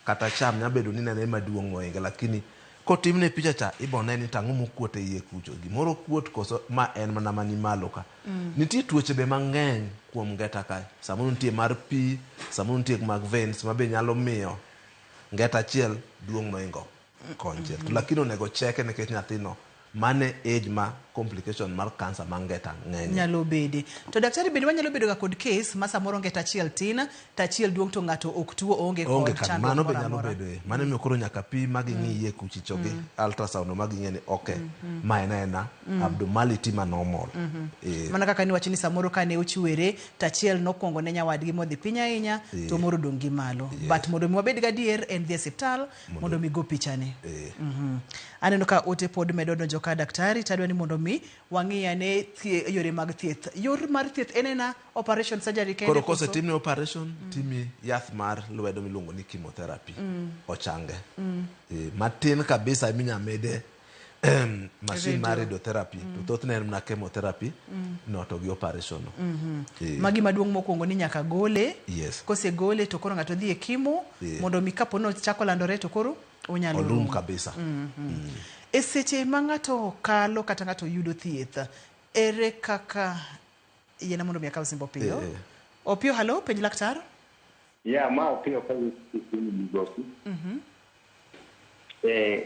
kata cham nyabedo ni nene maduong' moinge lakini kotimne picha cha ibone ni tang'o mokuot e iye kucho gimoro kuot koso ma en mana mani malo ka. Nitie tuoche be mang'eny kuom ngeta ka. Samoro nitie mar pi, samoro nitie mag veins ma be nyalo miyo ngeta achiel duong' moingo konchiel. Lakini onego cheke nikech nyathino mane age ma complication mar cancer mangeta ng'eny nyalo bede. To daktari bende wanyalo bedo ga kod case ma samoro ngeta achiel tin ta achiel duong' to ng'ato ok tuo onge kod chandruok mano be nyalo bedo mano miyo koro nyaka pi magi ng'iye kuchicho gi ultrasound magi ng'e ni ma ena abnormality ma normal. Mana kaka ni wacho ni samoro kane ochwere ta achiel nokongo ne nyawadgi modhi piny ahinya to moro dong' gi malo but mondo mi wabed ga dier en dhi hospital mondo mi go pichane. Aneno ka ote pod medo donjo ka daktari tadwa ni mondo mi wang'iya ne yore mag thieth. Yor mar thieth en operation surgery kende. Koro kose timne operation timi yath mar lwedo miluongo ni chemotherapy ochange matin kabisa minyamede machine mar radiotherapy to thothne en na chemotherapy noto gi operation magi maduong' mokwongo ni nyaka gole. Kose gole to koro ng'ato dhi e kimo mondo mi kapo no chako landore to koro onyalo rum kabisa. E seche ma ng'ato kalo kata ng'ato yudo thieth ere kaka yena mondo mi akaw simbo Opiyo. Opiyo, halo, penj laktar. Ma Opiyo ka ni migosi.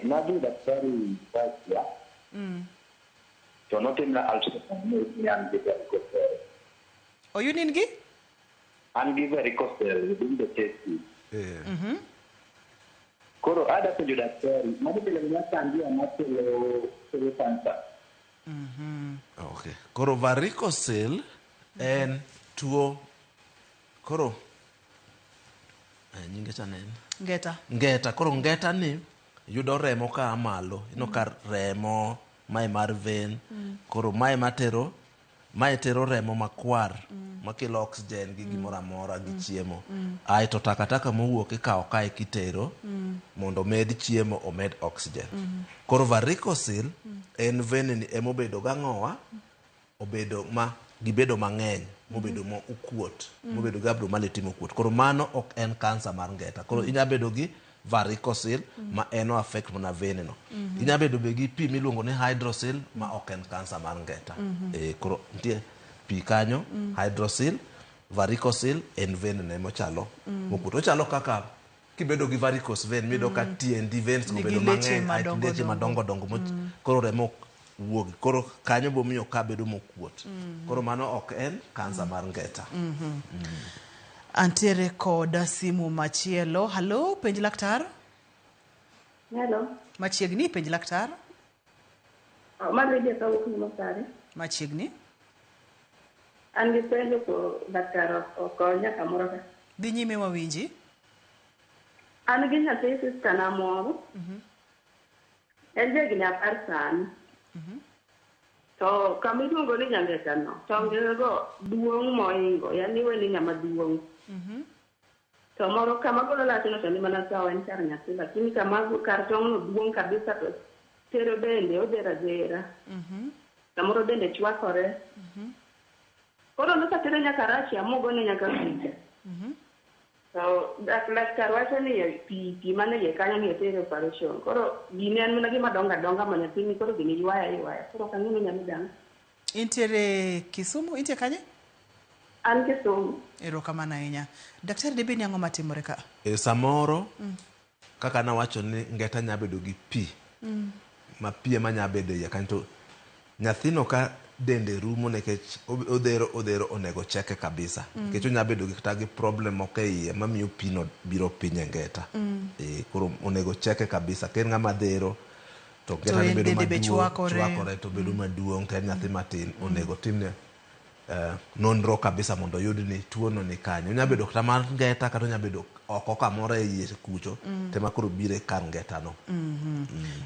Nadu daktari Basia. To notimna ultrasound ni an gi varicocele. Oyun in gi? An gi varicocele within the chest. Koro ada penjo daktari, mado bile mnyasandia matelo cancer. Okay. Koro varicocele en tuo koro nyinge chanen ngeta koro ngeta ni yudo remo ka malo ino ka remo mai mar vein koro mai tero remo makwar makelo oxygen gi gimoro amora gi chiemo ai to takataka mowuok ikawo kae kitero mondo med chiemo omed oxygen. Koro varicocele en vein ni emobedo gang'owa obedo ma gibedo mang'eny mobedo mo ukuot mobedo gi abnormality mokuot. Koro mano ok en cancer mar ngeta. Koro inyabedo gi varicocele ma eno affect mana vein no. Inyabedo be gi pi miluongo ni hydrocele ma ok en cancer mar ngeta. Koro nitie pi kanyo hydrocele varicocele en vein ne mochalo mokuot. Ochalo kaka kibedo gi varicose vein mido ka tiendi veins gobedo mang'eny leche madongo dongo koro remo wuogi koro kanyo bomiyo ka bedo mokuot. Koro mano ok en cancer mar ngeta. Antiere koda simu machielo. Halo, penj laktar. Hello. Machiegni penj laktar. Madhi ka ukni mosare. Machiegni. An gi penjo ko daktari okonya kamoro ka. Dhi nyime wawinji. An gi nyathi sister na moro. En jagni 10 sani. To kamiluongo ni nyangeta no, tongego duong' moingo, yani weni ng'ama duong'. To moro kama golo lach no to ni mana sawa en kar nyathi, lakini kama kar tong' no duong' kabisa to tero bende odera dera. Samoro bende chwakore. Koro nosatere nyaka Russia mogone nyaka picha. So laktar wacho ni pi mane ye kanyo ni tere operation. Koro gini en mana gima donga ma nyathini koro gini ywaya. Koro kanyo ni nyalo dang. Intiere Kisumu, intie kanye? An Kisumu. Erokamano ahinya. Daktari debe ni ang'o matimore ka? Samoro kaka nawacho ni ngeta nyabedo gi pi. Ma pi ema nyabedo ya kanto nyathino ka dende rumo nekech odhero onego cheke kabisa. Nikech onyabedo gi kata gi problem iye mamiyo pi no biro piny e ngeta. Koro onego cheke kabisa. Ken ng'ama dhero to ngeta ni bedo maduong', chwakore to bedo maduong' to en nyathi matin onego timne nonro kabisa mondo yud ni tuo no ni kanyo. Onyabedo kata mar ngeta kata onyabedo oko kamoro e iye kucho tema koro bire kar ngeta no.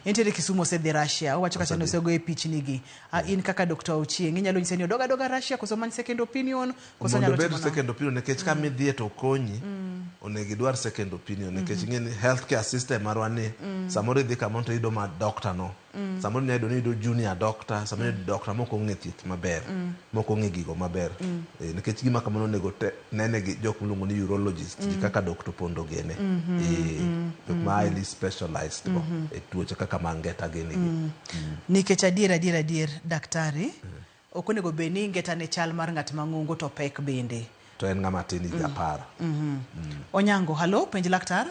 Intiere Kisumu osedhi Russia, owacho kacha nosego e pichni gi. In kaka Dr. Ochieng inyalo nyise ni odoga Russia koso man second opinion koso nyalo timo second opinion nekech kama idhie to konyi onego idwar second opinion nekech ing'eni healthcare system marwa ni samoro idhi kama to iyudo ma doctor no samoro nyayudo ni iyudo junior doctor samoro iyudo doctor moko ong'e thieth maber moko ong'e gigo maber nekech gima kamano onego nene gi jok miluongo ni urologist kaka Dr. Pondo Gene jok ma highly specialized e tuoche kaka mangeta gini nikech adier daktari ok onego bed ni ngeta ne chal mar ng'at mang'ongo to pek bende to en ng'ama tin gi 10. Onyango, halo, penj laktar.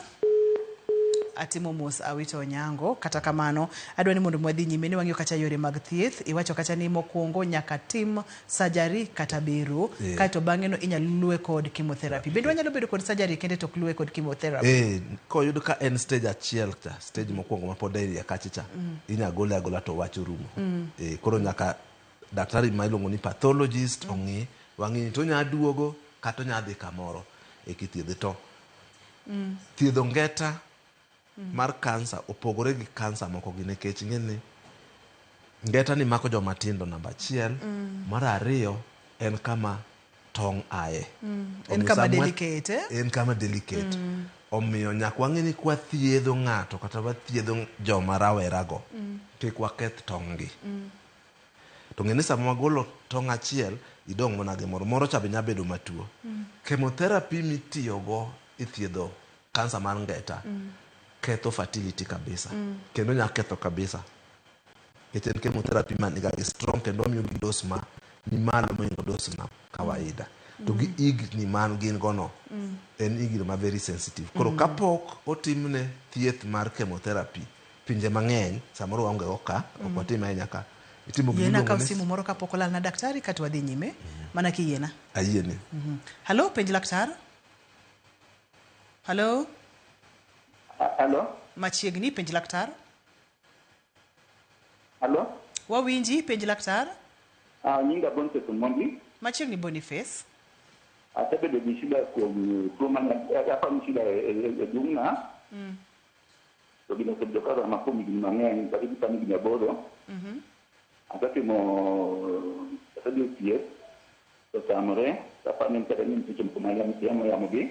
Atimo mos awito Onyango, kata kamano adwa ni mondo mwadhi nyime ni wang'iyo kacha yore mag thieth. Iwacho kacha ni mokwongo nyaka tim surgery kata bero kaito bang'e no inyalo luwe kod chemotherapy. Bende wanyalo bedo kod surgery kende to luwe kod chemotherapy. Koyudo ka en stage achiel cha, stage mokwongo ma pod iye kachicha inya gole agola to wacho rumo. Koro nyaka daktari ma iluongo ni pathologist ong'i wang'i to nya duogo kata nya dhi kamoro e kithiedhe to thiedho ngeta mar kansa opogore gi kansa moko gi nekech ng'eni ngeta ni mako joma tindo namba 1 mar 2 en kama tong' aye en kama delicate en kama delicate omiyo nyaka wang'eni kwa thiedho ng'ato kata wathiedho joma rawera go kik waketh tong' gi to ng'eni sama wagolo tong' achiel idong' mana gi moro cha be nya bedo matuo chemotherapy mitiyo go ithiedho kansa mar ngeta ketho fertility kabisa kendo nya ketho kabisa keten chemotherapy man ga strong kendo miyo dose ma ni malo moingo dose na kawaida to gi igni man gin gono en igni ma very sensitive koro kapok otimne thieth mar chemotherapy pinje mang'eny samoro waonge oka ok watime nyaka itimo gino yena ka simu moro kapok olal na daktari kata wadhi nyime mana kiyena ayiene. Halo, penj laktar. Halo. Machiegni penj laktar. Halo. Wawinji penj laktar. Nyinga Boniface Mondi. Machiegni Boniface. Asebedo gi shida kuom tuo mana hapa ni shida e jumla. To gino sebedo kaza makomi gini mang'eny karibu tani gini aboro. Asatimo asadio thieth to samore tapani mkada ni mpicho mkumaya mkiyamo ya mugi.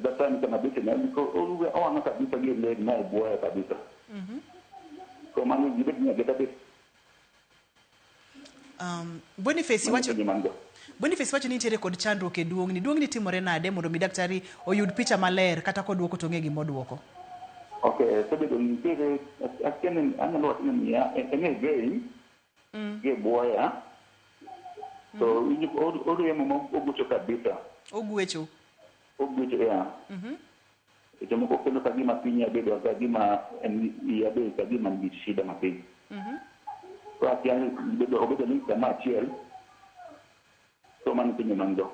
Data ni kama bisi na liko uwe ona kabisa gile na ibuwa kabisa. Kwa manu jibet ni ageta bisi. Boniface wacho ni nitiere kod chandruok e duong' ni timore nade mondo mi daktari oyud picha maler kata koduoko to ng'e gima oduoko. Okay, sabedo nitiere askene anyalo wacho ni ene vein ge boya. So oduyemo ogucho kabisa. Ogwecho ya. Itomo kokelo kagima pinya bedo kagima ya bedo kagima ni shida mapinyi. Kwa kiani obedo ni kama achiel to man pinyo mando.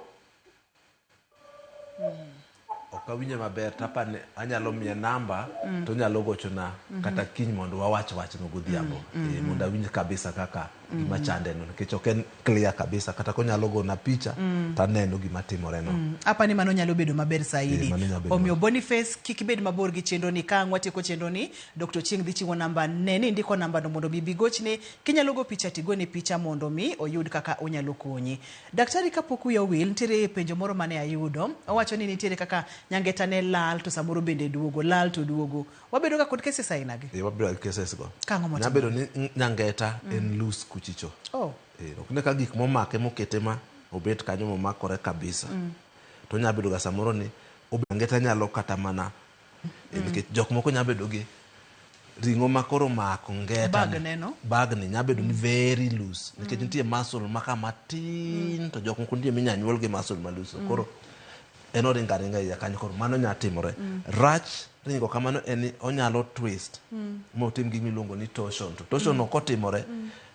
Okawinjo maber tapane anyalo miye namba to nyalo gochona kata kiny mondo wawach no godhiambo mondo awinj kabisa kaka gima chande no nikech ok en clear kabisa kata konyalo gona picha taneno gima timore no. Apa ni mano nyalo bedo maber saidi. Omiyo Boniface kik bed mabor gi chendo ni ka watieko chendo ni Dr. Chieng dhi chiwo namba nene ndiko namba no mondo bibi gochne kinyalo go picha tigone picha mondo mi oyud kaka onyalo konyi. Daktari kapok uya wil nitiere penjo moro mane ayudo owacho ni nitiere kaka nyangeta ne lal to samoro bende duogo, lal to duogo. Wabedo ga kod cases aina gi. Wabedo ga cases go. Kango mo. Nyabedo ni nyangeta en loose kuchicho. Oh. Ok ne ka gik momake mokete ma obet kanyo momakore kabisa. To nyabedo ga samoro ni nyangeta nyalo kata mana nikech jok moko nyabedo gi ringo makoro mako ngeta bag ni nyabedo ni very loose nikech nitie muscle maka matin to jok moko nitie minyanyuol gi muscle ma loose koro eno ringa ya kanyo koro mano nya timore rach ringo kamano en onyalo twist motim gi miluongo ni torsion to torsion ok otimore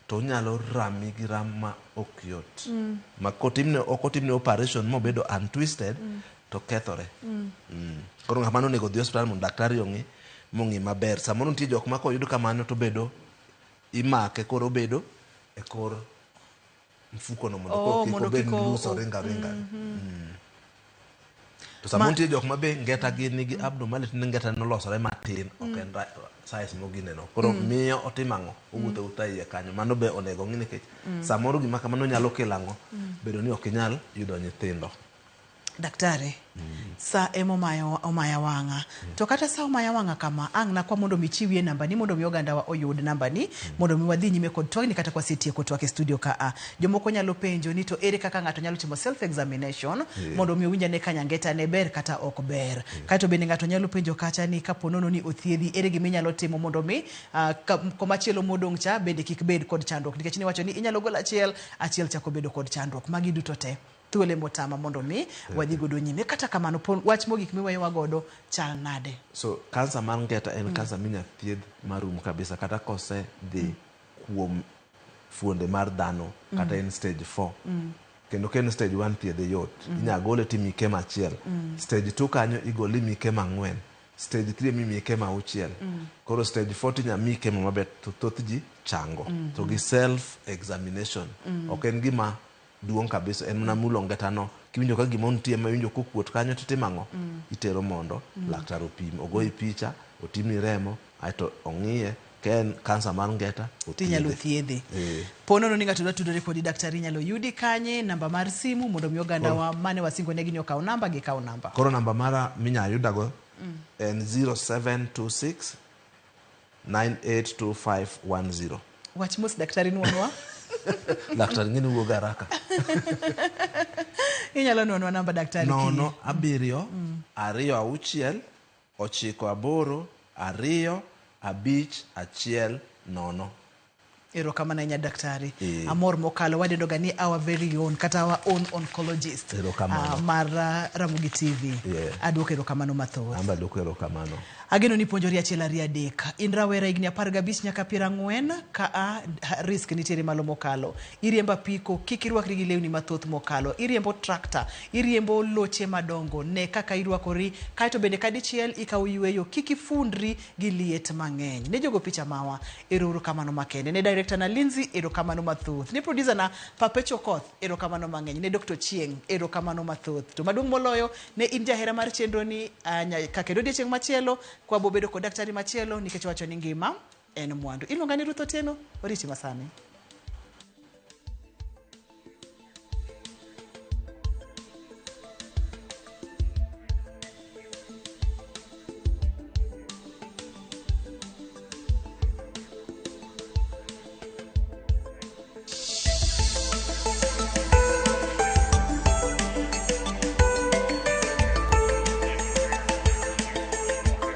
to nyalo rami gi rama ok yot ma okotimne operation mobedo untwisted to kethore koro kamano nego dhi hospital mondo daktari ong'i mongi maber samoro nitie jok ma koyudo kamano to bedo imake koro bedo e kor mfuko no mondo kik obed luso ringa to samoro nitie jok ma be ngeta gi nigi abnormality ni ngeta nolosore matin ok en size mogineno koro miyo otimango owuotho utai kanyo mano be onego ng'ini nikech samoro gima kamano nyalo kelango bedo ni ok inyal yudo nyithindo. Daktari, sa emo omaya wanga. To kata sa omaya wanga kama, ang na kwa mondo michiwie namba ni, mondo mi oganda wa oyud namba ni, mondo mi wadhi nyime kod twak ni kata kwa sitie kod twak studio ka a. Jomoko nyalo penjo ni to ere kaka ngato nyalo timo self-examination, mondo mi winja ne kanyangeta ne ber kata ok ber. Kato bende ngato nyalo penjo kacha ni kaponono ni othiedhi, ere gimi nyalo timo mondo mi komachielo modong cha, bende kik bed kod chandruok. Nikech ni wacho ni inyalo gol achiel chako bedo kod chandruok. Magi duto te. Thuole motama mondo mi wadhi godo nyime kata kamano wach mogik miweyo godo chal nade. So kansa mar ngeta en kansa minya thiedh marum kabisa kata kose dhi kuom fuonde mar dhano kata en stage 4 kendo ken stage 1 thiedhe yot inya gole timike machiel stage 2 kanyo igole mike mang'wen stage 3 mike ma6 koro stage 4 tinya mike maber to thoth ji chango to gi self examination ok en gima duong kabisa en mana mulo ngeta no kiwinjo ka gima nitie ma winjo kokuot kanyo titimango itero mondo laktar opim ogoyi picha otimni remo aito ong'iye ken kansa mar ngeta tinyalo thiedhe ponono ni ngato tudore kodi daktari nyalo yudi kanye namba mar simu mondo mi oganda wa mane wasingo ne ginyo kaw namba gi kaw namba koro namba mara minya yudago en 0726 982510 wach mos daktari nuonwa daktari ngini wuoga haraka inyalo nuonwa namba daktari nono 7 2 6 9 8 2 5 1 0 ero kama na nya daktari amor mokalo wadedo gani our very own kata our own oncologist mar Ramogi TV adwoko ero kamano mathoth amba dwoko ero kamano ageno ni ponjori achiel ari adek in rawera igni 15 nyaka 40 ka risk nitiere malo mokalo iriemba piko kikirwakri gi lewni mathoth mokalo iriembo tractor iriembo loche madongo ne kaka irwakori kaito bende kadichiel ikaw yweyo kikifundri gi liet mang'eny ne jogo picha mawa ero kamano makende ne director na Lindsay ero kamano mathoth ne producer na Papecho Koth ero kamano mang'eny ne Dr. Chieng ero kamano mathoth to maduong' moloyo ne in jahera mar chenro ni kakedo de chieng machielo kwa bobedo ko daktari machielo nikech wacho ni ngima en mwandu iluonga ni Ruth Otieno oriti masani.